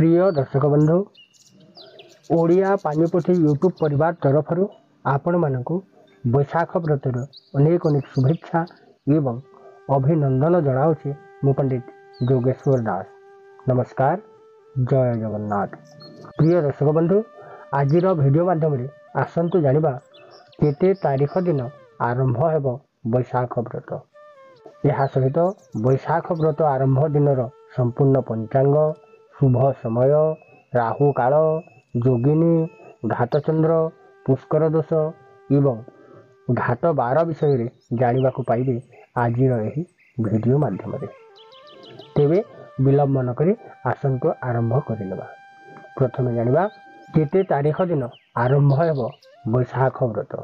प्रिय दर्शक बंधु ओडिया पानिपोथी यूट्यूब परिवार तरफ आपण मानक बैशाख व्रतर अनेक अनेक शुभेच्छा एवं अभिनंदन जनाऊे मु पंडित जोगेश्वर दास। नमस्कार, जय जगन्नाथ। प्रिय दर्शक बंधु आज वीडियो माध्यम आसतु जानिबा केते तारीख दिन आरंभ हेब बैशाख व्रत। यह सहित बैशाख व्रत आरंभ दिनर संपूर्ण पंचांग, शुभ समय, राहु काल, जोगिनी, घातचंद्र, पुष्कर दोष एवं घाट बार विषय जानिबा को पाइबे आज वीडियो माध्यम। तेबे विलंब न करी आसंतु आरंभ करिनेबा। प्रथमे जानिबा केते तारीख दिन आरंभ हेब बैशाख व्रत।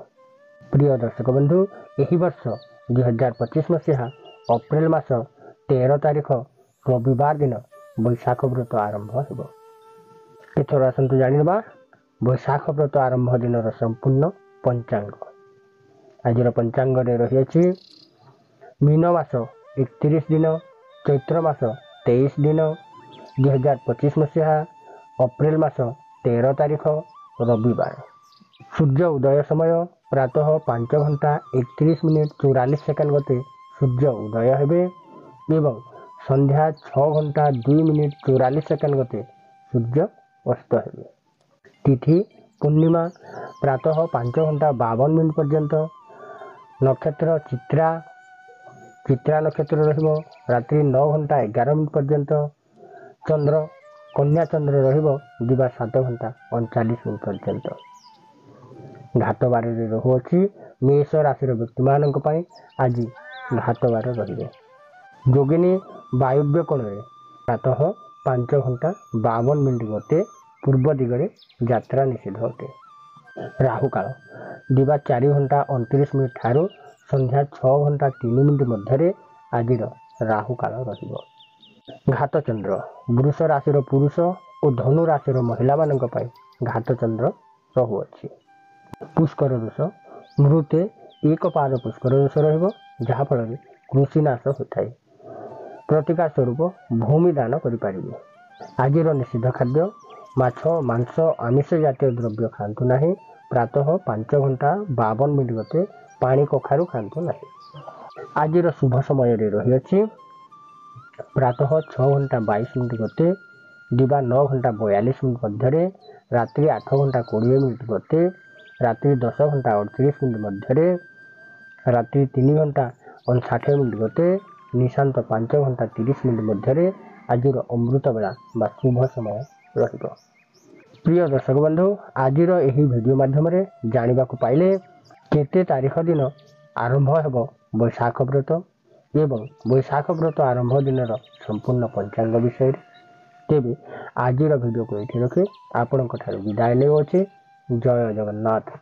प्रिय दर्शक बंधु एही वर्ष 2025 मसीहा अप्रैल मास 13 तारीख रविवार दिन बैशाख व्रत आरंभ हेब। एथर आसंतु जानिबा बैशाख व्रत आरंभ दिन संपूर्ण पंचांग। आज पंचांग रही मीन मास 31 दिन, चैत्र मास 23 दिन, 2025 मसीहा अप्रैल मास 13 तारीख रविवार। सूर्य उदय समय प्रातः 5 घंटा 31 मिनिट 44 सेकंड गते सूर्य उदय हेबे एवं संध्या 6 घंटा 2 मिनिट 44 सेकंड गते सूर्य अस्त हेबे। तिथि पूर्णिमा प्रातः 5 घंटा 52 मिनिट पर्यंत। नक्षत्र चित्रा नक्षत्र रहिबो रात्रि 9 घंटा 11 मिनिट पर्यंत। चंद्र कन्या चंद्र रहिबो दिवा 7 घंटा 39 मिनिट पर्यंत। घाट बार रहुअछि मेष राशि व्यक्ति मानक पई आज घाट बार रहिबो। जोगिनी वायुव्य कोण प्रातः 5 घंटा 52 मिनिट गते पूर्व दिगरे यात्रा निषेध अटे। राहु काल दिवा 4 घंटा 29 मिनिट ठारू संध्या 6 घंटा 3 मिनिट मध्य आज राहु काल रहिबो। घात चंद्र वृष राशि पुरुष और धनु राशि महिला मानक पई घात चंद्र रहुअछि। पुष्कर दोष मृते एक पाद पुष्कर दोष रहिबो जहा फल कृषि नाश होता है। प्रतिकार स्वरूप भूमि दान करिपारिबे। आज निषिद्ध खाद्य माछ, मांस, आमिष जातीय द्रव्य खातु नहीं। प्रातः 5 घंटा 52 मिनिट गते पानी कखारु खातु नहीं। आज शुभ समय रही प्रातः 6 घंटा 22 मिनिट गते दिवा 9 घंटा 42 मिनिट मध्य। रात्रि 8 घंटा 20 मिनिट गते रात्रि 10 घंटा 38 मिनिट मध्य। रात्रि 3 घंटा 59 मिनिट गते निशांत 5 घंटा 30 मिनिट मध्य। आज अमृत बेला बा शुभ समय रहिबो। प्रिय दर्शक बंधु आज यही वीडियो माध्यम जानिबा को पाइले केते तारीख दिन आरंभ हेब बैशाख व्रत एवं बैशाख व्रत आरंभ दिन संपूर्ण पंचांग विषय। तेबे आज वीडियो को ये रखे आपन विदाय ले। जय जगन्नाथ।